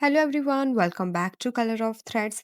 Hello everyone, welcome back to colour of threads.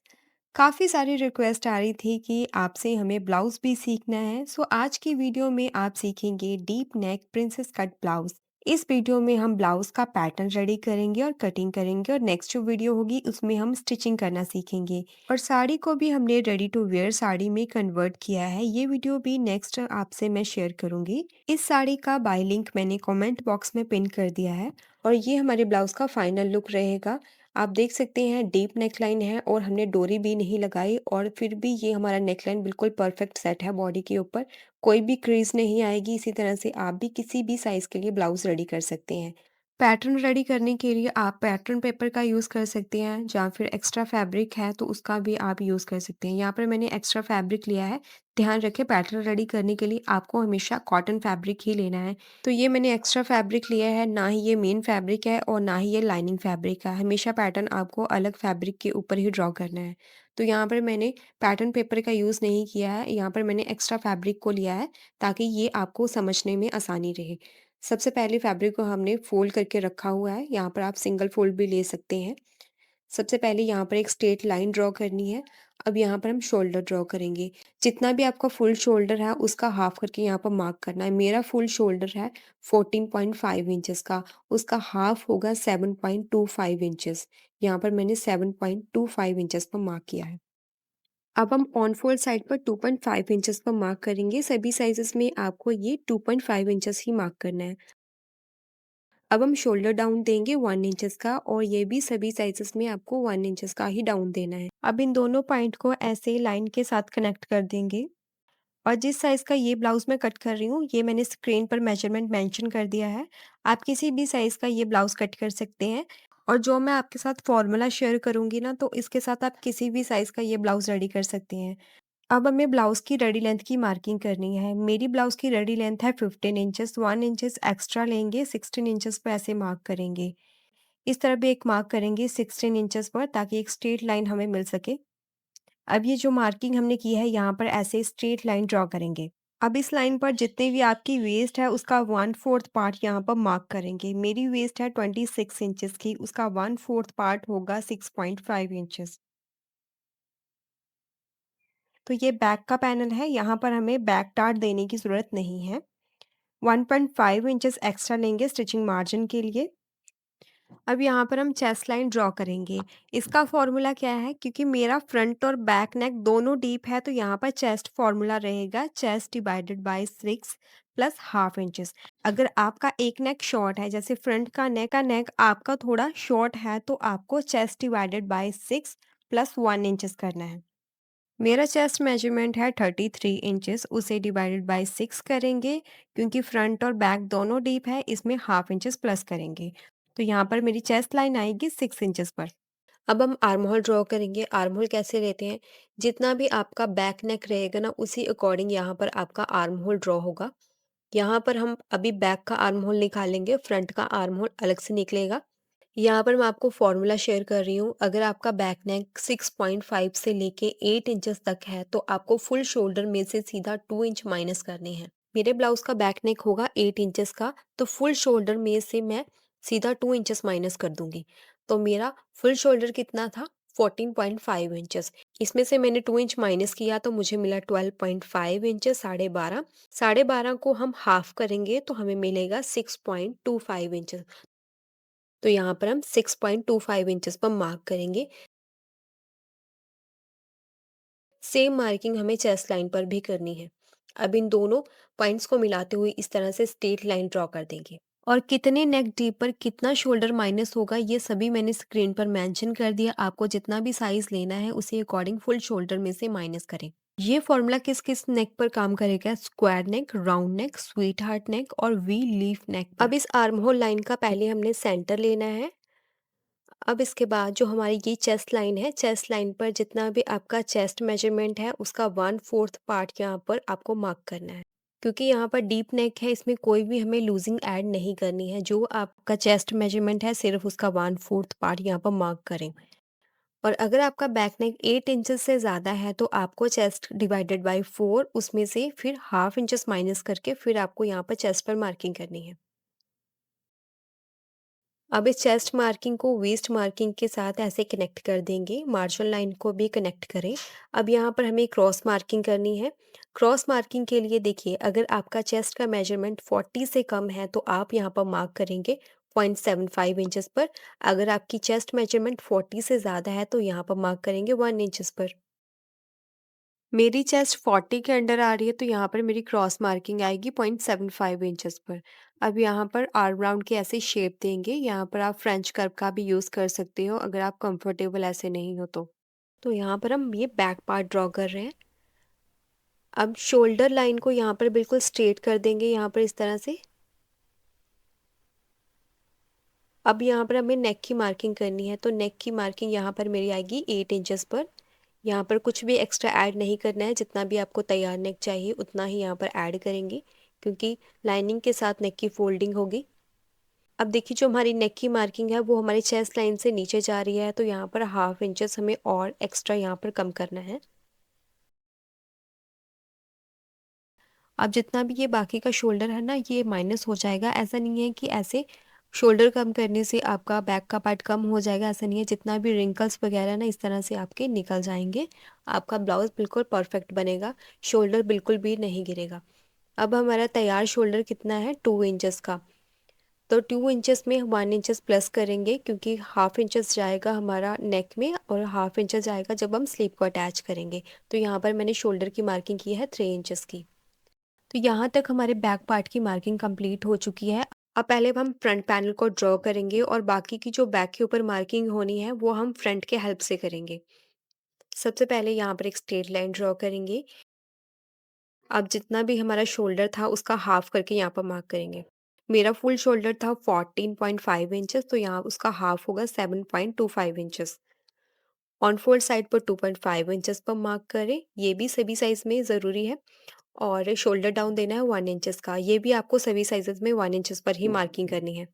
काफ़ी सारी request आ रही थी कि आपसे हमें ब्लाउज़ भी सीखना है। सो आज की वीडियो में आप सीखेंगे deep neck princess cut blouse. इस वीडियो में हम ब्लाउज़ का पैटर्न रेडी करेंगे और कटिंग करेंगे, और नेक्स्ट जो वीडियो होगी उसमें हम स्टिचिंग करना सीखेंगे। और साड़ी को भी हमने रेडी टू वेयर साड़ी में कन्वर्ट किया है। ये वीडियो भी नेक्स्ट आपसे मैं शेयर करूंगी। इस साड़ी का बाय लिंक मैंने कमेंट बॉक्स में पिन कर दिया है। और ये हमारे ब्लाउज़ का फाइनल लुक रहेगा। आप देख सकते हैं डीप नेकलाइन है और हमने डोरी भी नहीं लगाई, और फिर भी ये हमारा नेकलाइन बिल्कुल परफेक्ट सेट है बॉडी के ऊपर। कोई भी क्रीज नहीं आएगी। इसी तरह से आप भी किसी भी साइज़ के लिए ब्लाउज़ रेडी कर सकते हैं। पैटर्न रेडी करने के लिए आप पैटर्न पेपर का यूज़ कर सकते हैं, या फिर एक्स्ट्रा फैब्रिक है तो उसका भी आप यूज़ कर सकते हैं। यहाँ पर मैंने एक्स्ट्रा फैब्रिक लिया है। ध्यान रखें, पैटर्न रेडी करने के लिए आपको हमेशा कॉटन फैब्रिक ही लेना है। तो ये मैंने एक्स्ट्रा फैब्रिक लिया है, ना ही ये मेन फैब्रिक है और ना ही ये लाइनिंग फैब्रिक है। हमेशा पैटर्न आपको अलग फैब्रिक के ऊपर ही ड्रॉ करना है। तो यहाँ पर मैंने पैटर्न पेपर का यूज़ नहीं किया है, यहाँ पर मैंने एक्स्ट्रा फैब्रिक को लिया है ताकि ये आपको समझने में आसानी रहे। सबसे पहले फैब्रिक को हमने फ़ोल्ड करके रखा हुआ है। यहाँ पर आप सिंगल फ़ोल्ड भी ले सकते हैं। सबसे पहले यहाँ पर एक स्ट्रेट लाइन ड्रॉ करनी है। अब यहाँ पर हम शोल्डर ड्रॉ करेंगे। जितना भी आपका फुल शोल्डर है उसका हाफ करके यहाँ पर मार्क करना है। मेरा फुल शोल्डर है 14.5 इंचेस का, उसका हाफ होगा 7.25 इंचेस। यहाँ पर मैंने 7.25 इंचेस पर मार्क किया है। अब हम ऑन फोल्ड साइड पर 2.5 इंचेस पर मार्क करेंगे। सभी साइजेस में आपको ये 2.5 इंचेस ही मार्क करना है। अब हम शोल्डर डाउन देंगे 1 इंचेस का, और ये भी सभी साइजेस में आपको 1 इंचेस का ही डाउन देना है। अब इन दोनों पॉइंट को ऐसे लाइन के साथ कनेक्ट कर देंगे। और जिस साइज़ का ये ब्लाउज़ मैं कट कर रही हूँ, ये मैंने स्क्रीन पर मेजरमेंट मेंशन कर दिया है। आप किसी भी साइज़ का ये ब्लाउज़ कट कर सकते हैं। और जो मैं आपके साथ फॉर्मूला शेयर करूँगी ना, तो इसके साथ आप किसी भी साइज़ का ये ब्लाउज़ रेडी कर सकते हैं। अब हमें ब्लाउज़ की रेडी लेंथ की मार्किंग करनी है। मेरी ब्लाउज़ की रेडी लेंथ है 15 इंचेस, 1 इंचेस एक्स्ट्रा लेंगे, 16 इंचेस पे ऐसे मार्क करेंगे। इस तरह भी एक मार्क करेंगे 16 इंचेस पर, ताकि एक स्ट्रेट लाइन हमें मिल सके। अब ये जो मार्किंग हमने की है, यहाँ पर ऐसे स्ट्रेट लाइन ड्रॉ करेंगे। अब इस लाइन पर जितने भी आपकी वेस्ट है उसका 1/4 पार्ट यहाँ पर मार्क करेंगे। मेरी वेस्ट है 26 इंचेस की, उसका 1/4 पार्ट होगा 6.5 इंचेस। तो ये बैक का पैनल है, यहाँ पर हमें बैक डार्ट देने की ज़रूरत नहीं है। 1.5 इंचेस एक्स्ट्रा लेंगे स्टिचिंग मार्जिन के लिए। अब यहाँ पर हम चेस्ट लाइन ड्रॉ करेंगे। इसका फॉर्मूला क्या है, क्योंकि मेरा फ्रंट और बैक नेक दोनों डीप है, तो यहाँ पर चेस्ट फॉर्मूला रहेगा chest divided by 6 plus half inches. अगर आपका एक नेक शॉर्ट है, जैसे फ्रंट का नेक आपका थोड़ा शॉर्ट है, तो आपको chest divided by 6 plus 1 inches करना है। मेरा चेस्ट मेजरमेंट है 33 इंचेस, उसे डिवाइडेड बाय 6 करेंगे। क्योंकि फ्रंट और बैक दोनों डीप है, इसमें हाफ इंचेस प्लस करेंगे। तो यहाँ पर मेरी चेस्ट लाइन आएगी 6 इंचेस पर। अब हम आर्म होल ड्रॉ करेंगे। आर्म होल कैसे लेते हैं, जितना भी आपका बैक नेक रहेगा ना, उसी अकॉर्डिंग यहाँ पर आपका आर्म होल ड्रॉ होगा। यहाँ पर हम अभी बैक का आर्म होल निकालेंगे, फ्रंट का आर्म होल अलग से निकलेगा। यहाँ पर मैं आपको फॉर्मूला शेयर कर रही हूँ। अगर आपका बैक नेक 6.5 से लेके 8 इंचेस तक है, तो आपको फुल शोल्डर में से सीधा 2 इंच माइनस करने हैं। मेरे ब्लाउज का बैक नेक होगा 8 इंचेस का, तो फुल शोल्डर में से मैं सीधा 2 इंचेस माइनस कर दूंगी। तो मेरा फुल शोल्डर कितना था, 14.5 इंचेस। इसमें से मैंने 2 इंच माइनस किया तो मुझे मिला 12.5 इंचेस, 12.5। 12.5 को हम हाफ करेंगे तो हमें मिलेगा 6.25 इंचेस। तो यहाँ पर हम 6.25 इंचेस पर मार्क करेंगे। सेम मार्किंग हमें चेस्ट लाइन पर भी करनी है। अब इन दोनों पॉइंट्स को मिलाते हुए इस तरह से स्ट्रेट लाइन ड्रॉ कर देंगे। और कितने नेक डीप पर कितना शोल्डर माइनस होगा, ये सभी मैंने स्क्रीन पर मेंशन कर दिया। आपको जितना भी साइज लेना है उसी अकॉर्डिंग फुल शोल्डर में से माइनस करें। ये फॉर्मूला किस किस नेक पर काम करेगा, square neck, round neck, sweetheart neck और वी लीफ नेक पर। अब इस आर्म होल लाइन का पहले हमने सेंटर लेना है। अब इसके बाद जो हमारी ये चेस्ट लाइन है, चेस्ट लाइन पर जितना भी आपका चेस्ट मेजरमेंट है उसका 1/4 पार्ट यहाँ पर आपको मार्क करना है। क्योंकि यहाँ पर डीप नेक है, इसमें कोई भी हमें लूजिंग ऐड नहीं करनी है। जो आपका चेस्ट मेजरमेंट है सिर्फ उसका 1/4 पार्ट यहाँ पर मार्क करें। और अगर आपका बैक नेक 8 इंचेस से ज़्यादा है, तो आपको चेस्ट डिवाइडेड बाय 4 उसमें से फिर हाफ इंचेस माइनस करके फिर आपको यहाँ पर चेस्ट पर मार्किंग करनी है। अब इस चेस्ट मार्किंग को वेस्ट मार्किंग के साथ ऐसे कनेक्ट कर देंगे, मार्जिन लाइन को भी कनेक्ट करें। अब यहाँ पर हमें क्रॉस मार्किंग करनी है। क्रॉस मार्किंग के लिए देखिए, अगर आपका चेस्ट का मेजरमेंट 40 से कम है तो आप यहाँ पर मार्क करेंगे 0.75 इंचेस पर। अगर आपकी चेस्ट मेजरमेंट 40 से ज़्यादा है तो यहाँ पर मार्क करेंगे 1 इंचेस पर। मेरी चेस्ट 40 के अंडर आ रही है तो यहाँ पर मेरी क्रॉस मार्किंग आएगी 0.75 इंचेस पर। अब यहाँ पर आर्म राउंड की ऐसे शेप देंगे। यहाँ पर आप फ्रेंच कर्व का भी यूज़ कर सकते हो अगर आप कंफर्टेबल ऐसे नहीं हो तो। तो यहाँ पर हम ये बैक पार्ट ड्रॉ कर रहे हैं। अब शोल्डर लाइन को यहाँ पर बिल्कुल स्ट्रेट कर देंगे, यहाँ पर इस तरह से। अब यहाँ पर हमें नेक की मार्किंग करनी है, तो नेक की मार्किंग यहाँ पर मेरी आएगी 8 इंचेस पर। यहाँ पर कुछ भी एक्स्ट्रा ऐड नहीं करना है, जितना भी आपको तैयार नेक चाहिए उतना ही यहाँ पर ऐड करेंगे, क्योंकि लाइनिंग के साथ नेक की फोल्डिंग होगी। अब देखिए, जो हमारी नेक की मार्किंग है वो हमारी चेस्ट लाइन से नीचे जा रही है, तो यहाँ पर हाफ इंचेस हमें और एक्स्ट्रा यहाँ पर कम करना है। अब जितना भी ये बाकी का शोल्डर है ना, ये माइनस हो जाएगा। ऐसा नहीं है कि ऐसे शोल्डर कम करने से आपका बैक का पार्ट कम हो जाएगा, ऐसा नहीं है। जितना भी रिंकल्स वगैरह ना इस तरह से आपके निकल जाएंगे। आपका ब्लाउज बिल्कुल परफेक्ट बनेगा, शोल्डर बिल्कुल भी नहीं गिरेगा। अब हमारा तैयार शोल्डर कितना है, 2 इंचेस का। तो 2 इंचेस में 1 इंचेस प्लस करेंगे, क्योंकि हाफ इंचेस जाएगा हमारा नेक में और हाफ इंचेस जाएगा जब हम स्लीव को अटैच करेंगे। तो यहाँ पर मैंने शोल्डर की मार्किंग की है 3 इंचेस की। तो यहाँ तक हमारे बैक पार्ट की मार्किंग कंप्लीट हो चुकी है। अब पहले हम फ्रंट पैनल को ड्रॉ करेंगे और बाकी की जो बैक के ऊपर मार्किंग होनी है वो हम फ्रंट के हेल्प से करेंगे। सबसे पहले यहाँ पर एक स्ट्रेट लाइन ड्रॉ करेंगे। अब जितना भी हमारा शोल्डर था उसका हाफ करके यहाँ पर मार्क करेंगे। मेरा फुल शोल्डर था 14.5 इंचेस, तो यहाँ उसका हाफ होगा 7.25 इंचेस। ऑन फोल्ड साइड पर 2.5 इंचेस पर मार्क करें, ये भी सभी साइज में ज़रूरी है। और शोल्डर डाउन देना है 1 इंचेस का, ये भी आपको सभी साइजेस में 1 इंचेस पर ही मार्किंग करनी है।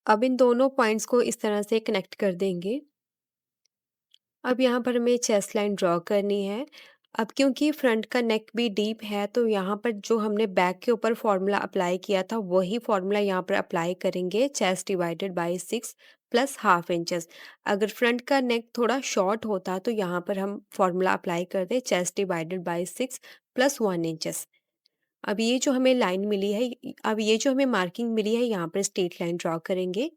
अब इन दोनों पॉइंट्स को इस तरह से कनेक्ट कर देंगे। अब यहाँ पर हमें चेस्ट लाइन ड्रॉ करनी है। अब क्योंकि फ्रंट का नेक भी डीप है, तो यहाँ पर जो हमने बैक के ऊपर फॉर्मूला अप्लाई किया था वही फॉर्मूला यहाँ पर अप्लाई करेंगे, chest divided by 6 plus half inches. अगर फ्रंट का नेक थोड़ा शॉर्ट होता तो यहाँ पर हम फॉर्मूला अप्लाई कर दें, chest divided by 6 plus 1 inches. अब ये जो हमें लाइन मिली है, अब ये जो हमें मार्किंग मिली है, यहाँ पर स्ट्रेट लाइन ड्रॉ करेंगे।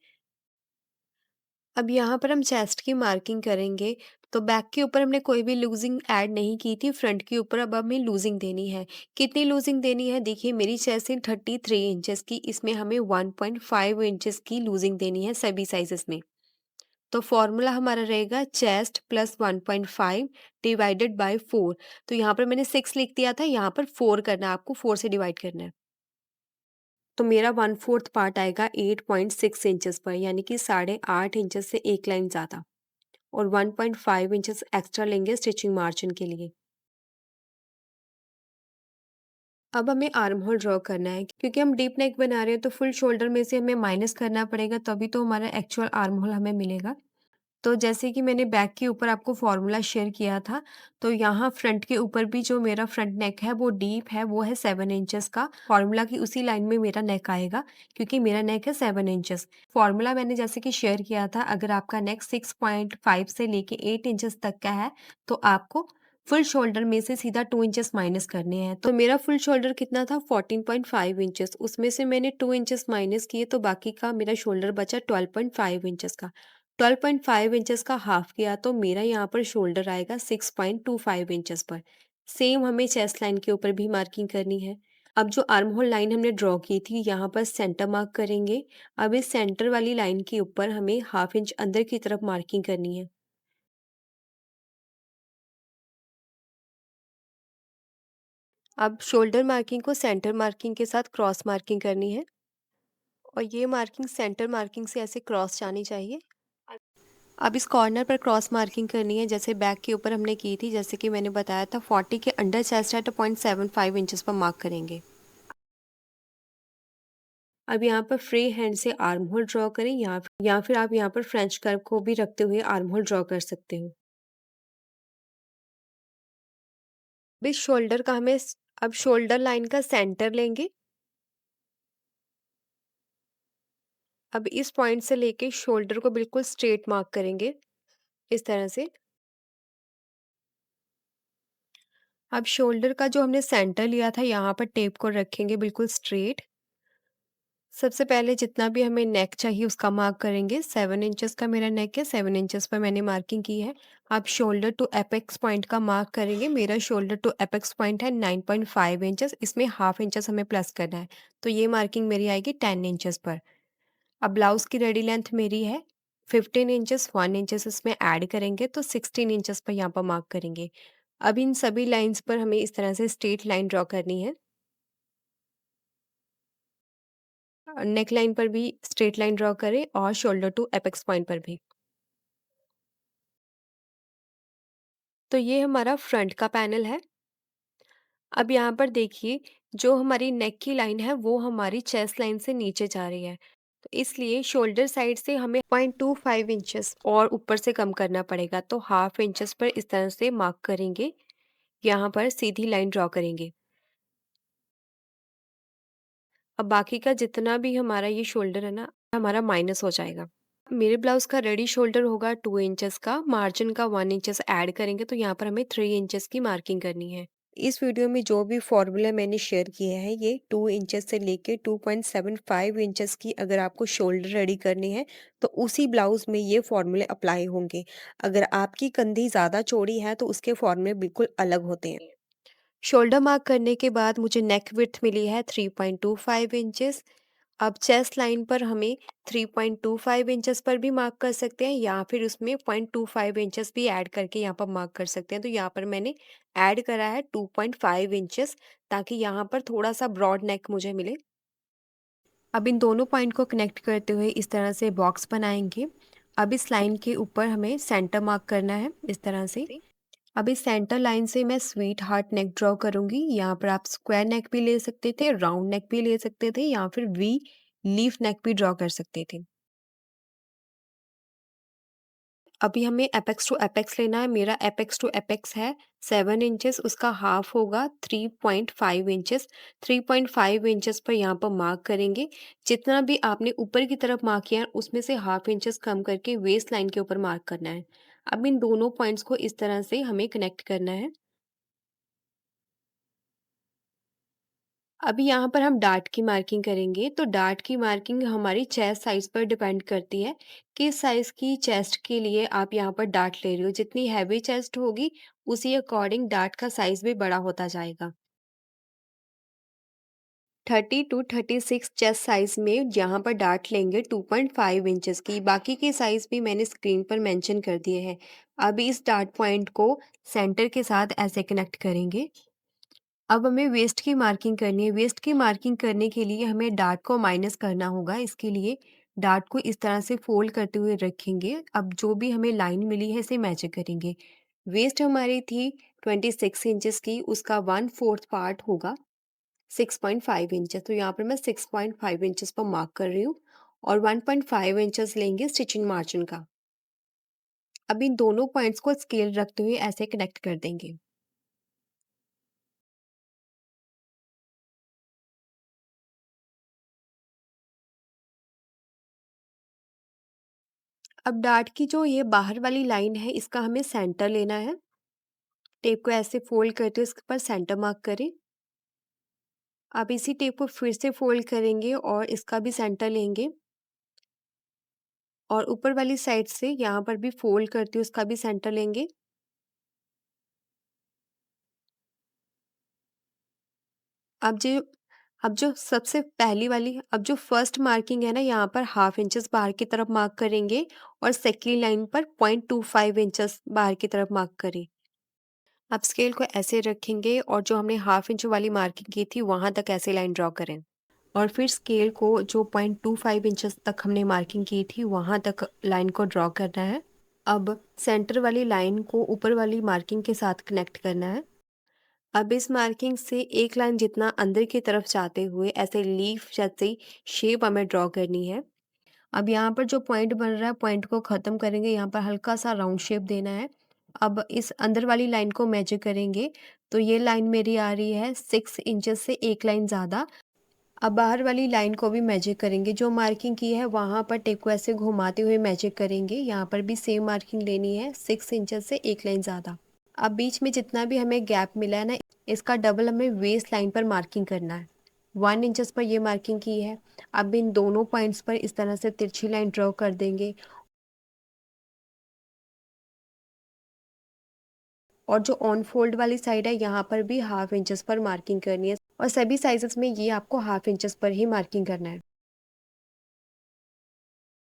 अब यहाँ पर हम चेस्ट की मार्किंग करेंगे, तो बैक के ऊपर हमने कोई भी लूजिंग ऐड नहीं की थी, फ्रंट के ऊपर अब हमें लूजिंग देनी है। कितनी लूजिंग देनी है, देखिए मेरी चेस्ट है 33 इंचेस की, इसमें हमें 1.5 इंचेस की लूजिंग देनी है सभी साइजेस में। तो फॉर्मूला हमारा रहेगा चेस्ट प्लस 1.5 डिवाइडेड बाय 4। तो यहाँ पर मैंने 6 लिख दिया था, यहाँ पर 4 करना है, आपको 4 से डिवाइड करना है। तो मेरा 1/4 पार्ट आएगा 8.6 इंचेस पर, यानी कि 8.5 इंचेस से एक लाइन ज़्यादा। और 1.5 इंचेस एक्स्ट्रा लेंगे स्टिचिंग मार्जिन के लिए। अब हमें आर्म होल ड्रॉ करना है, क्योंकि हम डीप नेक बना रहे हैं तो फुल शोल्डर में से हमें माइनस करना पड़ेगा, तभी तो हमारा एक्चुअल आर्म होल हमें मिलेगा। तो जैसे कि मैंने बैक के ऊपर आपको फॉर्मूला शेयर किया था, तो यहाँ फ्रंट के ऊपर भी जो मेरा फ्रंट नेक है वो डीप है, वो है 7 इंचेस का। फॉर्मूला की उसी लाइन में मेरा नेक आएगा, क्योंकि मेरा नेक है 7 इंचेस। फॉर्मूला मैंने जैसे कि शेयर किया था, अगर आपका नेक 6.5 से लेके 8 इंचेस तक का है, तो आपको फुल शोल्डर में से सीधा 2 इंचेस माइनस करने हैं। तो मेरा फुल शोल्डर कितना था, 14.5 इंचेस, उसमें से मैंने 2 इंचेस माइनस किए, तो बाकी का मेरा शोल्डर बचा 12.5 इंचेस का। 12.5 इंचेस का हाफ किया तो मेरा यहाँ पर शोल्डर आएगा 6.25 इंचेस पर। सेम हमें चेस्ट लाइन के ऊपर भी मार्किंग करनी है। अब जो आर्म होल लाइन हमने ड्रॉ की थी, यहाँ पर सेंटर मार्क करेंगे। अब इस सेंटर वाली लाइन के ऊपर हमें हाफ इंच अंदर की तरफ मार्किंग करनी है। अब शोल्डर मार्किंग को सेंटर मार्किंग के साथ क्रॉस मार्किंग करनी है, और ये मार्किंग सेंटर मार्किंग से ऐसे क्रॉस जानी चाहिए। अब इस कॉर्नर पर क्रॉस मार्किंग करनी है, जैसे बैक के ऊपर हमने की थी। जैसे कि मैंने बताया था, 40 के अंडर चेस्ट है तो 0.75 इंचेस पर मार्क करेंगे। अब यहाँ पर फ्री हैंड से आर्म होल ड्रॉ करें, या फिर आप यहाँ पर फ्रेंच कर्व को भी रखते हुए आर्म होल ड्रॉ कर सकते हो। अब इस शोल्डर का हमें अब शोल्डर लाइन का सेंटर लेंगे। अब इस पॉइंट से लेके शोल्डर को बिल्कुल स्ट्रेट मार्क करेंगे, इस तरह से। अब शोल्डर का जो हमने सेंटर लिया था यहाँ पर टेप को रखेंगे बिल्कुल स्ट्रेट। सबसे पहले जितना भी हमें नेक चाहिए उसका मार्क करेंगे। 7 इंचेस का मेरा नेक है, 7 इंचेस पर मैंने मार्किंग की है। अब शोल्डर टू एपेक्स पॉइंट का मार्क करेंगे। मेरा शोल्डर टू एपेक्स पॉइंट है 9.5 इंचेस, इसमें हाफ इंचेस हमें प्लस करना है, तो ये मार्किंग मेरी आएगी 10 इंचेस पर। अब ब्लाउज की रेडी लेंथ मेरी है 15 इंचेस, 1 इंचेस इसमें ऐड करेंगे तो 16 इंचेस पर यहाँ पर मार्क करेंगे। अब इन सभी लाइंस पर हमें इस तरह से स्ट्रेट लाइन ड्रॉ करनी है। नेक लाइन पर भी स्ट्रेट लाइन ड्रॉ करें और शोल्डर टू एपेक्स पॉइंट पर भी। तो ये हमारा फ्रंट का पैनल है। अब यहाँ पर देखिए, जो हमारी नेक की लाइन है वो हमारी चेस्ट लाइन से नीचे जा रही है, तो इसलिए शोल्डर साइड से हमें 0.25 इंचेस और ऊपर से कम करना पड़ेगा, तो हाफ इंचेस पर इस तरह से मार्क करेंगे। यहाँ पर सीधी लाइन ड्रॉ करेंगे। अब बाकी का जितना भी हमारा ये शोल्डर है ना, हमारा माइनस हो जाएगा। मेरे ब्लाउज का रेडी शोल्डर होगा 2 इंचेस का, मार्जिन का 1 इंचेस ऐड करेंगे, तो यहाँ पर हमें 3 इंचेस की मार्किंग करनी है। इस वीडियो में जो भी फॉर्मूला मैंने शेयर किए हैं ये 2 इंचेस से लेके 2.75 इंचेस की अगर आपको शोल्डर रेडी करनी है तो उसी ब्लाउज में ये फॉर्मूले अप्लाई होंगे। अगर आपकी कंधी ज़्यादा चौड़ी है तो उसके फॉर्मूले बिल्कुल अलग होते हैं। शोल्डर मार्क करने के बाद मुझे नेक विड्थ मिली है 3.25 इंचेस। अब चेस्ट लाइन पर हमें 3.25 इंचेस पर भी मार्क कर सकते हैं या फिर उसमें 0.25 इंचेस भी ऐड करके यहाँ पर मार्क कर सकते हैं। तो यहाँ पर मैंने ऐड करा है 2.5 इंचेस, ताकि यहाँ पर थोड़ा सा ब्रॉड नेक मुझे मिले। अब इन दोनों पॉइंट को कनेक्ट करते हुए इस तरह से बॉक्स बनाएंगे। अब इस लाइन के ऊपर हमें सेंटर मार्क करना है इस तरह से। अब इस सेंटर लाइन से मैं स्वीट हार्ट नेक ड्रॉ करूंगी। यहाँ पर आप स्क्वायर नेक भी ले सकते थे, राउंड नेक भी ले सकते थे या फिर वी लीफ नेक भी ड्रॉ कर सकते थे। अभी हमें एपेक्स टू एपेक्स लेना है। मेरा एपेक्स टू एपेक्स है 7 इंचेस, उसका हाफ होगा 3.5 इंचेस। 3.5 इंचेस पर यहाँ पर मार्क करेंगे। जितना भी आपने ऊपर की तरफ मार्क किया है उसमें से हाफ इंचेस कम करके वेस्ट लाइन के ऊपर मार्क करना है। अब इन दोनों पॉइंट्स को इस तरह से हमें कनेक्ट करना है। अभी यहाँ पर हम डार्ट की मार्किंग करेंगे, तो डार्ट की मार्किंग हमारी चेस्ट साइज़ पर डिपेंड करती है, किस साइज़ की चेस्ट के लिए आप यहाँ पर डार्ट ले रहे हो। जितनी हैवी चेस्ट होगी, उसी अकॉर्डिंग डार्ट का साइज़ भी बड़ा होता जाएगा। 30 टू 36 चेस्ट साइज़ में यहाँ पर डार्ट लेंगे 2.5 इंचेस की, बाकी के साइज़ भी मैंने स्क्रीन पर मेंशन कर दिए हैं। अब इस डार्ट पॉइंट को सेंटर के साथ ऐसे कनेक्ट करेंगे। अब हमें वेस्ट की मार्किंग करनी है। वेस्ट की मार्किंग करने के लिए हमें डार्ट को माइनस करना होगा। इसके लिए डार्ट को इस तरह से फोल्ड करते हुए रखेंगे। अब जो भी हमें लाइन मिली है इसे मैच करेंगे। वेस्ट हमारी थी 26 इंचेस की, उसका 1/4 पार्ट होगा 6.5 इंचेस। तो यहाँ पर मैं 6.5 इंचेस पर मार्क कर रही हूँ और 1.5 इंचेस लेंगे स्टिचिंग मार्जिन का। अब इन दोनों पॉइंट्स को स्केल रखते हुए ऐसे कनेक्ट कर देंगे। अब डार्ट की जो ये बाहर वाली लाइन है इसका हमें सेंटर लेना है। टेप को ऐसे फोल्ड करते हुए इसके पर सेंटर मार्क करें। आप इसी टेप को फिर से फोल्ड करेंगे और इसका भी सेंटर लेंगे और ऊपर वाली साइड से यहाँ पर भी फोल्ड करते हुए इसका भी सेंटर लेंगे। अब जो अब जो सबसे पहली वाली अब जो फर्स्ट मार्किंग है ना, यहाँ पर हाफ इंचेस बाहर की तरफ मार्क करेंगे और सेकेंड लाइन पर 0.25 इंचेस बाहर की तरफ मार्क करें। अब स्केल को ऐसे रखेंगे और जो हमने हाफ इंच वाली मार्किंग की थी वहां तक ऐसे लाइन ड्रॉ करें और फिर स्केल को जो 0.25 इंचेस तक हमने मार्किंग की थी वहां तक लाइन को ड्रॉ करना है। अब सेंटर वाली लाइन को ऊपर वाली मार्किंग के साथ कनेक्ट करना है। अब इस मार्किंग से एक लाइन जितना अंदर की तरफ जाते हुए ऐसे लीफ जैसी शेप हमें ड्रॉ करनी है। अब यहाँ पर जो पॉइंट बन रहा है पॉइंट को ख़त्म करेंगे, यहाँ पर हल्का सा राउंड शेप देना है। अब इस अंदर वाली लाइन को मेजर करेंगे, तो ये लाइन मेरी आ रही है 6 इंचेस से एक लाइन ज़्यादा। अब बाहर वाली लाइन को भी मैजिक करेंगे, जो मार्किंग की है वहाँ पर टेप को ऐसे घुमाते हुए मैजिक करेंगे। यहाँ पर भी सेम मार्किंग लेनी है, 6 इंचेस से एक लाइन ज़्यादा। अब बीच में जितना भी हमें गैप मिला है ना, इसका डबल हमें वेस्ट लाइन पर मार्किंग करना है। 1 इंचेस पर ये मार्किंग की है। अब इन दोनों पॉइंट्स पर इस तरह से तिरछी लाइन ड्रॉ कर देंगे, और जो ऑन फोल्ड वाली साइड है यहाँ पर भी 1/2 इंचेस पर मार्किंग करनी है, और सभी साइजेस में ये आपको 1/2 इंचेस पर ही मार्किंग करना है।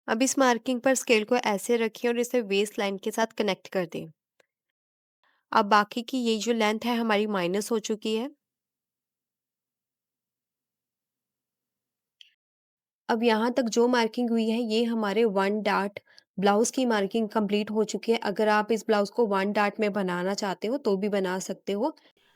अब इस मार्किंग पर स्केल को ऐसे रखें और इसे वेस्ट लाइन के साथ कनेक्ट कर दें। अब बाकी की ये जो लेंथ है हमारी माइनस हो चुकी है। अब यहाँ तक जो मार्किंग हुई है ये हमारे 1 डार्ट ब्लाउज़ की मार्किंग कंप्लीट हो चुकी है। अगर आप इस ब्लाउज़ को 1 डार्ट में बनाना चाहते हो तो भी बना सकते हो।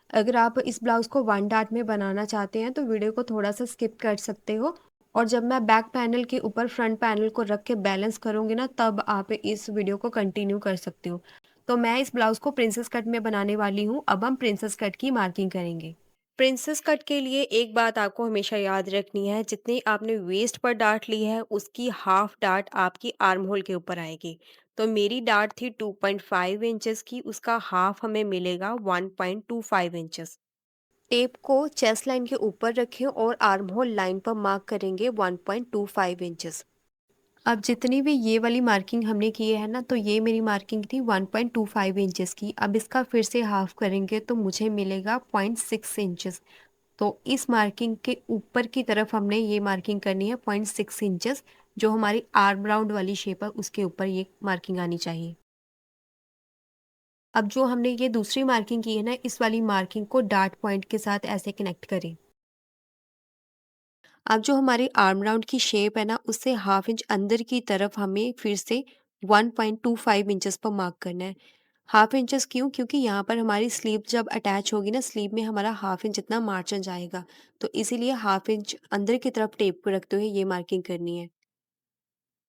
अगर आप इस ब्लाउज़ को 1 डार्ट में बनाना चाहते हैं तो वीडियो को थोड़ा-सा स्किप कर सकते हो, और जब मैं बैक पैनल के ऊपर फ्रंट पैनल को रख के बैलेंस करूँगी ना, तब आप इस वीडियो को कंटिन्यू कर सकते हो। तो मैं इस ब्लाउज़ को प्रिंसेस कट में बनाने वाली हूँ। अब हम प्रिंसेस कट की मार्किंग करेंगे। प्रिंसेस कट के लिए एक बात आपको हमेशा याद रखनी है, जितनी आपने वेस्ट पर डार्ट ली है उसकी हाफ डार्ट आपकी आर्म होल के ऊपर आएगी। तो मेरी डार्ट थी 2.5 इंचेस की, उसका हाफ हमें मिलेगा 1.25 इंचेस। टेप को चेस्ट लाइन के ऊपर रखें और आर्म होल लाइन पर मार्क करेंगे 1.25 इंचेस। अब जितनी भी ये वाली मार्किंग हमने की है ना, तो ये मेरी मार्किंग थी 1.25 इंचेस की। अब इसका फिर से हाफ करेंगे तो मुझे मिलेगा 0.6 इंचेस। तो इस मार्किंग के ऊपर की तरफ हमने ये मार्किंग करनी है 0.6 इंचेस। जो हमारी आर्म राउंड वाली शेप है उसके ऊपर ये मार्किंग आनी चाहिए। अब जो हमने ये दूसरी मार्किंग की है ना, इस वाली मार्किंग को डार्ट पॉइंट के साथ ऐसे कनेक्ट करें। अब जो हमारी आर्म राउंड की शेप है ना, उससे हाफ इंच अंदर की तरफ हमें फिर से 1.25 इंचेस पर मार्क करना है। हाफ इंचेस क्यों? क्योंकि यहाँ पर हमारी स्लीव जब अटैच होगी ना, स्लीव में हमारा हाफ इंच इतना मार्जिन जाएगा, तो इसीलिए हाफ इंच अंदर की तरफ टेप को रखते हुए ये मार्किंग करनी है।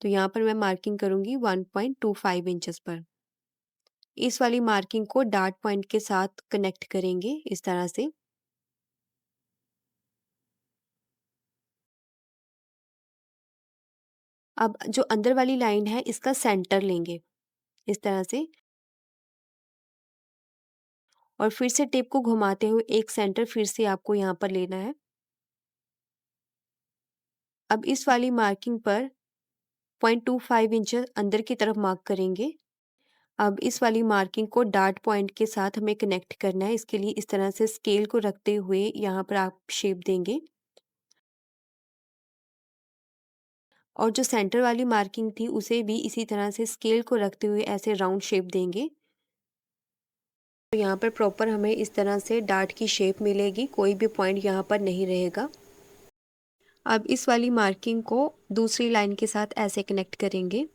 तो यहाँ पर मैं मार्किंग करूँगी 1.25 इंचेस पर। इस वाली मार्किंग को डार्ट पॉइंट के साथ कनेक्ट करेंगे इस तरह से। अब जो अंदर वाली लाइन है इसका सेंटर लेंगे इस तरह से, और फिर से टेप को घुमाते हुए एक सेंटर फिर से आपको यहाँ पर लेना है। अब इस वाली मार्किंग पर 0.25 इंच अंदर की तरफ मार्क करेंगे। अब इस वाली मार्किंग को डार्ट पॉइंट के साथ हमें कनेक्ट करना है। इसके लिए इस तरह से स्केल को रखते हुए यहाँ पर आप शेप देंगे, और जो सेंटर वाली मार्किंग थी उसे भी इसी तरह से स्केल को रखते हुए ऐसे राउंड शेप देंगे। तो यहाँ पर प्रॉपर हमें इस तरह से डार्ट की शेप मिलेगी, कोई भी पॉइंट यहाँ पर नहीं रहेगा। अब इस वाली मार्किंग को दूसरी लाइन के साथ ऐसे कनेक्ट करेंगे।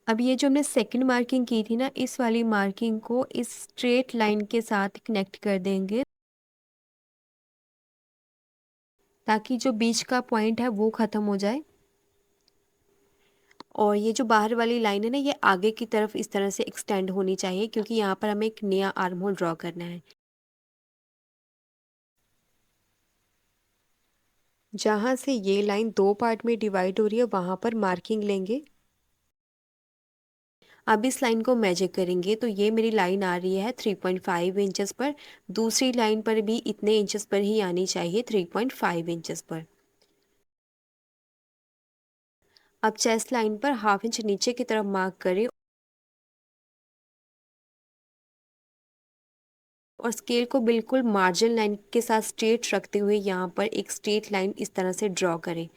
अब ये जो हमने सेकंड मार्किंग की थी ना, इस वाली मार्किंग को इस स्ट्रेट लाइन के साथ कनेक्ट कर देंगे, ताकि जो बीच का पॉइंट है वो ख़त्म हो जाए। और ये जो बाहर वाली लाइन है ना, ये आगे की तरफ इस तरह से एक्सटेंड होनी चाहिए, क्योंकि यहाँ पर हमें एक नया आर्म होल ड्रॉ करना है। जहाँ से ये लाइन दो पार्ट में डिवाइड हो रही है वहाँ पर मार्किंग लेंगे। अब इस लाइन को मेजर करेंगे तो ये मेरी लाइन आ रही है 3.5 इंचेस पर। दूसरी लाइन पर भी इतने इंचेस पर ही आनी चाहिए, 3.5 इंचेस पर। अब चेस्ट लाइन पर हाफ इंच नीचे की तरफ मार्क करें, और स्केल को बिल्कुल मार्जिन लाइन के साथ स्ट्रेट रखते हुए यहाँ पर एक स्ट्रेट लाइन इस तरह से ड्रॉ करें।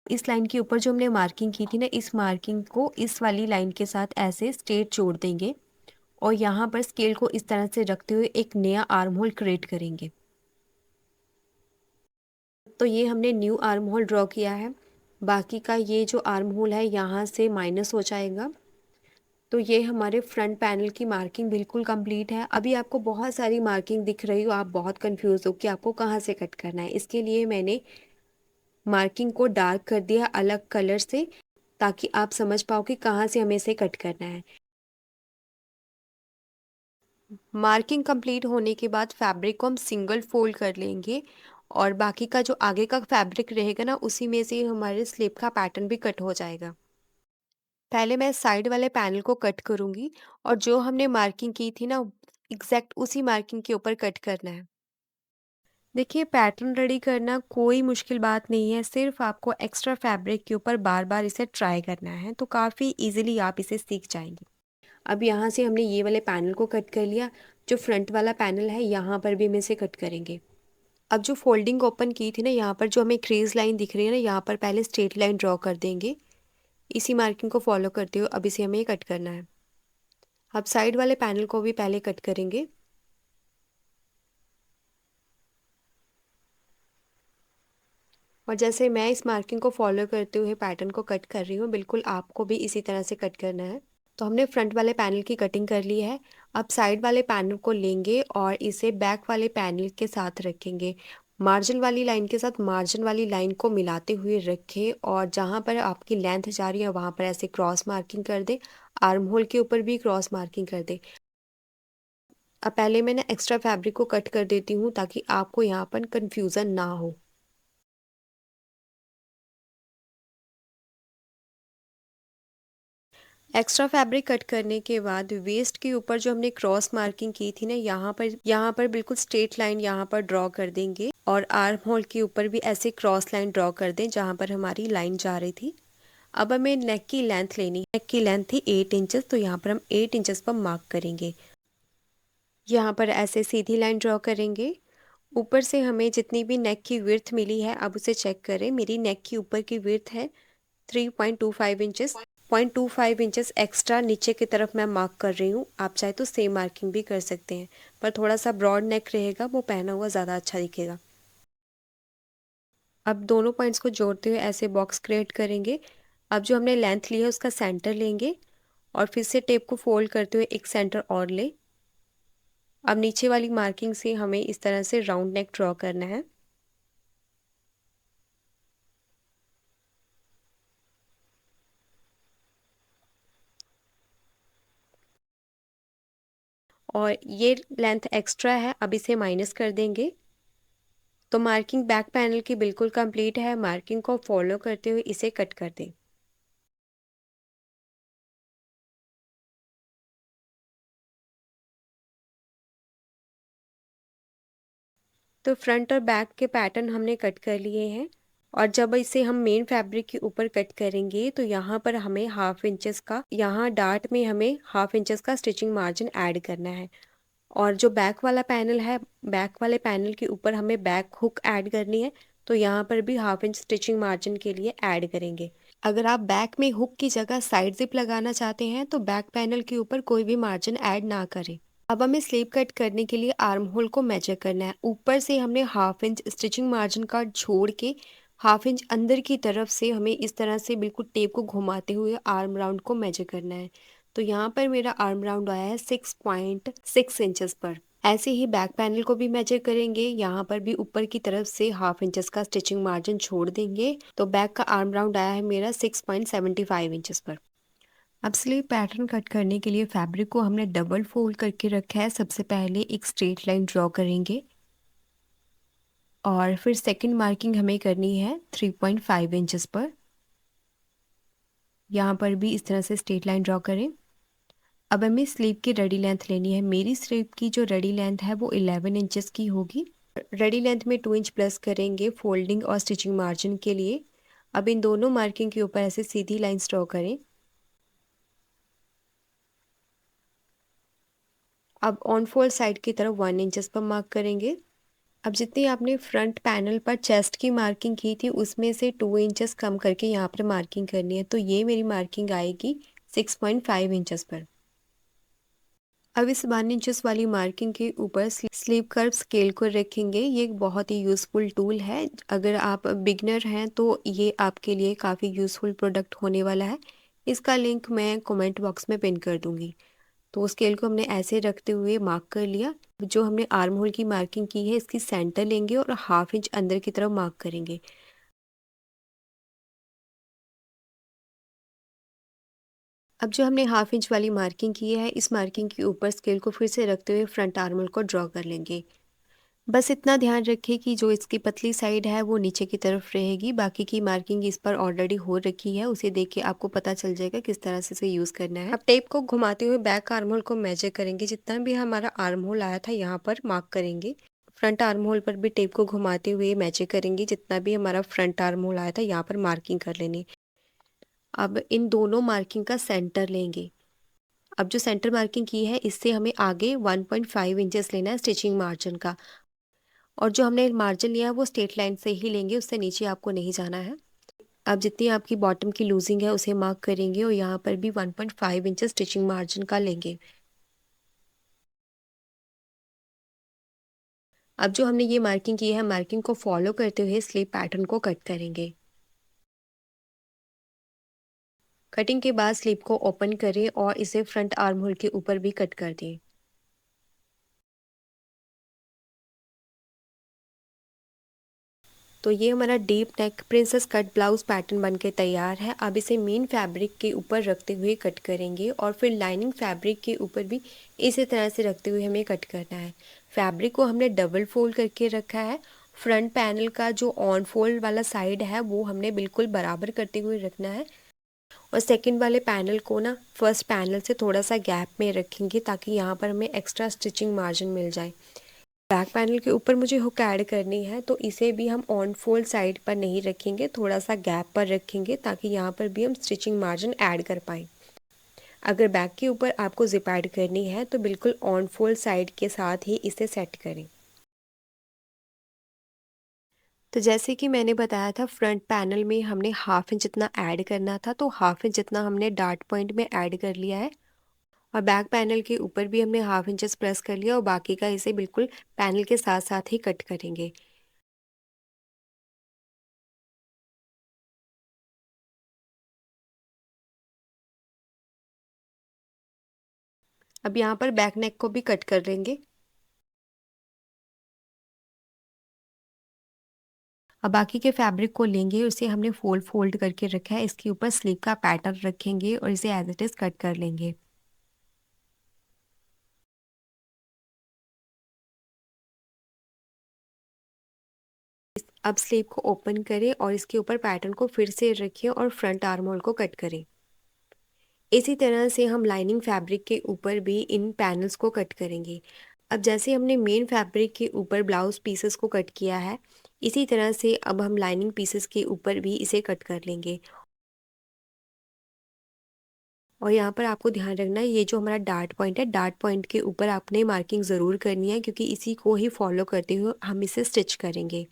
इस लाइन के ऊपर जो हमने मार्किंग की थी ना, इस मार्किंग को इस वाली लाइन के साथ ऐसे स्ट्रेट जोड़ देंगे, और यहाँ पर स्केल को इस तरह से रखते हुए एक नया आर्म होल क्रिएट करेंगे। तो ये हमने न्यू आर्म होल ड्रॉ किया है। बाकी का ये जो आर्म होल है यहाँ से माइनस हो जाएगा। तो ये हमारे फ्रंट पैनल की मार्किंग बिल्कुल कंप्लीट है। अभी आपको बहुत सारी मार्किंग दिख रही हो, आप बहुत कंफ्यूज हो कि आपको कहाँ से कट करना है। इसके लिए मैंने मार्किंग को डार्क कर दिया अलग कलर से, ताकि आप समझ पाओ कि कहाँ से हमें इसे कट करना है। मार्किंग कंप्लीट होने के बाद फैब्रिक को हम सिंगल फोल्ड कर लेंगे, और बाकी का जो आगे का फैब्रिक रहेगा ना, उसी में से हमारे स्लीव का पैटर्न भी कट हो जाएगा। पहले मैं साइड वाले पैनल को कट करूँगी और जो हमने मार्किंग की थी ना, एग्ज़ैक्ट उसी मार्किंग के ऊपर कट करना है। देखिए, पैटर्न रेडी करना कोई मुश्किल बात नहीं है, सिर्फ़ आपको एक्स्ट्रा फैब्रिक के ऊपर बार-बार इसे ट्राई करना है, तो काफ़ी ईज़िली आप इसे सीख जाएँगे। अब यहाँ से हमने ये वाले पैनल को कट कर लिया, जो फ्रंट वाला पैनल है यहाँ पर भी हम इसे कट करेंगे। अब जो फोल्डिंग ओपन की थी ना, यहाँ पर जो हमें क्रीज़ लाइन दिख रही है ना, यहाँ पर पहले स्ट्रेट लाइन ड्रॉ कर देंगे। इसी मार्किंग को फॉलो करते हुए अब इसे हमें कट करना है। अब साइड वाले पैनल को भी पहले कट करेंगे। और जैसे मैं इस मार्किंग को फॉलो करते हुए पैटर्न को कट कर रही हूँ, बिल्कुल आपको भी इसी तरह से कट करना है। तो हमने फ्रंट वाले पैनल की कटिंग कर ली है। अब साइड वाले पैनल को लेंगे और इसे बैक वाले पैनल के साथ रखेंगे। मार्जिन वाली लाइन के साथ मार्जिन वाली लाइन को मिलाते हुए रखें और जहाँ पर आपकी लेंथ जा रही है वहाँ पर ऐसे क्रॉस मार्किंग कर दें। आर्म होल के ऊपर भी क्रॉस मार्किंग कर दें। अब पहले मैं ना एक्स्ट्रा फैब्रिक को कट कर देती हूँ ताकि आपको यहाँ पर कन्फ्यूज़न ना हो। एक्स्ट्रा फैब्रिक कट करने के बाद वेस्ट के ऊपर जो हमने क्रॉस मार्किंग की थी ना, यहाँ पर बिल्कुल स्ट्रेट लाइन यहाँ पर ड्रॉ कर देंगे और आर्म होल के ऊपर भी ऐसे क्रॉस लाइन ड्रॉ कर दें जहाँ पर हमारी लाइन जा रही थी। अब हमें नेक की लेंथ लेनी है। नेक की लेंथ थी 8 इंचेस, तो यहाँ पर हम 8 इंचेस पर मार्क करेंगे। यहाँ पर ऐसे सीधी लाइन ड्रॉ करेंगे। ऊपर से हमें जितनी भी नेक की विड्थ मिली है, अब उसे चेक करें। मेरी नेक की ऊपर की विड्थ है 3.25 इंचेस। 0.25 इंचेस एक्स्ट्रा नीचे की तरफ मैं मार्क कर रही हूँ। आप चाहे तो सेम मार्किंग भी कर सकते हैं, पर थोड़ा सा ब्रॉड नेक रहेगा, वो पहना हुआ ज़्यादा अच्छा दिखेगा। अब दोनों पॉइंट्स को जोड़ते हुए ऐसे बॉक्स क्रिएट करेंगे। अब जो हमने लेंथ ली है उसका सेंटर लेंगे और फिर से टेप को फोल्ड करते हुए एक सेंटर और ले। अब नीचे वाली मार्किंग से हमें इस तरह से राउंड नेक ड्रॉ करना है। और ये लेंथ एक्स्ट्रा है, अब इसे माइनस कर देंगे। तो मार्किंग बैक पैनल की बिल्कुल कंप्लीट है। मार्किंग को फॉलो करते हुए इसे कट कर दें। तो फ्रंट और बैक के पैटर्न हमने कट कर लिए हैं और जब इसे हम मेन फैब्रिक के ऊपर कट करेंगे तो यहाँ पर हमें हाफ इंचेस का, यहाँ डार्ट में हमें हाफ इंचेस का स्टिचिंग मार्जिन ऐड करना है। और जो बैक वाला पैनल है, बैक वाले पैनल के ऊपर हमें बैक हुक ऐड करनी है, तो यहाँ पर भी हाफ इंच स्टिचिंग मार्जिन के लिए ऐड करेंगे। अगर आप बैक में हुक की जगह साइड जिप लगाना चाहते हैं तो बैक पैनल के ऊपर कोई भी मार्जिन ऐड ना करें। अब हमें स्लीव कट करने के लिए आर्म होल को मेजर करना है। ऊपर से हमने हाफ इंच स्टिचिंग मार्जिन का छोड़ के हाफ इंच अंदर की तरफ से हमें इस तरह से बिल्कुल टेप को घुमाते हुए आर्म राउंड को मेजर करना है। तो यहाँ पर मेरा आर्म राउंड आया है 6.6 इंचेस पर। ऐसे ही बैक पैनल को भी मेजर करेंगे। यहाँ पर भी ऊपर की तरफ से हाफ इंचेस का स्टिचिंग मार्जिन छोड़ देंगे। तो बैक का आर्म राउंड आया है मेरा 6.75 इंचेस पर। अब स्लीव पैटर्न कट करने के लिए फैब्रिक को हमने डबल फोल्ड करके रखा है। सबसे पहले एक स्ट्रेट लाइन ड्रॉ करेंगे और फिर सेकंड मार्किंग हमें करनी है 3.5 इंचेस पर। यहाँ पर भी इस तरह से स्ट्रेट लाइन ड्रॉ करें। अब हमें स्लीव की रेडी लेंथ लेनी है। मेरी स्लीव की जो रेडी लेंथ है वो 11 इंचेस की होगी। रेडी लेंथ में 2 इंच प्लस करेंगे फोल्डिंग और स्टिचिंग मार्जिन के लिए। अब इन दोनों मार्किंग के ऊपर ऐसे सीधी लाइंस ड्रॉ करें। अब ऑन फोल्ड साइड की तरफ 1 इंचेस पर मार्क करेंगे। अब जितनी आपने फ्रंट पैनल पर चेस्ट की मार्किंग की थी उसमें से 2 इंचेस कम करके यहाँ पर मार्किंग करनी है। तो ये मेरी मार्किंग आएगी 6.5 इंचेस पर। अब इस 1 इंचेस वाली मार्किंग के ऊपर स्लीव कर्व स्केल को रखेंगे। ये एक बहुत ही यूज़फुल टूल है। अगर आप बिगनर हैं तो ये आपके लिए काफ़ी यूज़फुल प्रोडक्ट होने वाला है। इसका लिंक मैं कमेंट बॉक्स में पिन कर दूँगी। तो स्केल को हमने ऐसे रखते हुए मार्क कर लिया। जो हमने आर्म होल की मार्किंग की है इसकी सेंटर लेंगे और हाफ इंच अंदर की तरफ मार्क करेंगे। अब जो हमने हाफ इंच वाली मार्किंग की है, इस मार्किंग के ऊपर स्केल को फिर से रखते हुए फ्रंट आर्म होल को ड्रॉ कर लेंगे। बस इतना ध्यान रखें कि जो इसकी पतली साइड है वो नीचे की तरफ रहेगी, बाकी की मार्किंग इस पर ऑलरेडी हो रखी है, उसे देख के आपको पता चल जाएगा किस तरह से इसे यूज़ करना है। अब टेप को घुमाते हुए बैक आर्म होल को मेजर करेंगे, जितना भी हमारा आर्म होल आया था यहाँ पर मार्क करेंगे। फ्रंट आर्म होल पर भी टेप को घुमाते हुए मेजर करेंगे, जितना भी हमारा फ्रंट आर्म होल आया था यहाँ पर मार्किंग कर लेनी। अब इन दोनों मार्किंग का सेंटर लेंगे। अब जो सेंटर मार्किंग की है इससे हमें आगे 1.5 इंचेस लेना है स्टिचिंग मार्जिन का, और जो हमने मार्जिन लिया है वो स्ट्रेट लाइन से ही लेंगे, उससे नीचे आपको नहीं जाना है। अब जितनी आपकी बॉटम की लूजिंग है उसे मार्क करेंगे और यहाँ पर भी 1.5 इंचेस स्टिचिंग मार्जिन का लेंगे। अब जो हमने ये मार्किंग की है, मार्किंग को फॉलो करते हुए स्लीव पैटर्न को कट करेंगे। कटिंग के बाद स्लीव को ओपन करें और इसे फ्रंट आर्म होल के ऊपर भी कट कर दें। तो ये हमारा deep neck princess cut blouse pattern बनके तैयार है। अब इसे मेन फैब्रिक के ऊपर रखते हुए कट करेंगे और फिर लाइनिंग फैब्रिक के ऊपर भी इसी तरह से रखते हुए हमें कट करना है। फैब्रिक को हमने डबल फोल्ड करके रखा है। फ्रंट पैनल का जो ऑन फोल्ड वाला साइड है वो हमने बिल्कुल बराबर करते हुए रखना है, और सेकंड वाले पैनल को ना फर्स्ट पैनल से थोड़ा सा गैप में रखेंगे ताकि यहाँ पर हमें एक्स्ट्रा स्टिचिंग मार्जिन मिल जाए। बैक पैनल के ऊपर मुझे हुक ऐड करनी है, तो इसे भी हम ऑन फोल्ड साइड पर नहीं रखेंगे, थोड़ा सा गैप पर रखेंगे ताकि यहाँ पर भी हम स्टिचिंग मार्जिन ऐड कर पाएँ। अगर बैक के ऊपर आपको जिप ऐड करनी है तो बिल्कुल ऑन फोल्ड साइड के साथ ही इसे सेट करें। तो जैसे कि मैंने बताया था, फ्रंट पैनल में हमने हाफ इंच जितना ऐड करना था, तो हाफ इंच जितना हमने डार्ट पॉइंट में ऐड कर लिया है, और बैक पैनल के ऊपर भी हमने हाफ इंचेस प्रेस कर लिया और बाकी का इसे बिल्कुल पैनल के साथ साथ ही कट करेंगे। अब यहाँ पर बैक नेक को भी कट कर लेंगे। अब बाकी के फैब्रिक को लेंगे, उसे हमने फोल्ड फोल्ड करके रखा है, इसके ऊपर स्लीव का पैटर्न रखेंगे और इसे एज इट इज़ कट कर लेंगे। अब स्लीव को ओपन करें और इसके ऊपर पैटर्न को फिर से रखें और फ्रंट आर्म होल को कट करें। इसी तरह से हम लाइनिंग फैब्रिक के ऊपर भी इन पैनल्स को कट करेंगे। अब जैसे हमने मेन फैब्रिक के ऊपर ब्लाउज पीसेस को कट किया है, इसी तरह से अब हम लाइनिंग पीसेस के ऊपर भी इसे कट कर लेंगे। और यहाँ पर आपको ध्यान रखना है, ये जो हमारा डार्ट पॉइंट है, डार्ट पॉइंट के ऊपर आपने मार्किंग ज़रूर करनी है, क्योंकि इसी को ही फॉलो करते हुए हम इसे स्टिच करेंगे।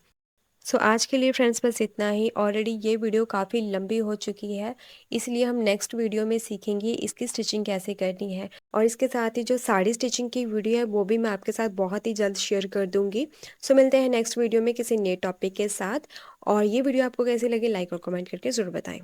सो आज के लिए फ्रेंड्स बस इतना ही। ऑलरेडी ये वीडियो काफ़ी लंबी हो चुकी है, इसलिए हम नेक्स्ट वीडियो में सीखेंगे इसकी स्टिचिंग कैसे करनी है, और इसके साथ ही जो साड़ी स्टिचिंग की वीडियो है वो भी मैं आपके साथ बहुत ही जल्द शेयर कर दूँगी। सो मिलते हैं नेक्स्ट वीडियो में किसी नए टॉपिक के साथ, और ये वीडियो आपको कैसी लगी लाइक और कमेंट करके ज़रूर बताएं।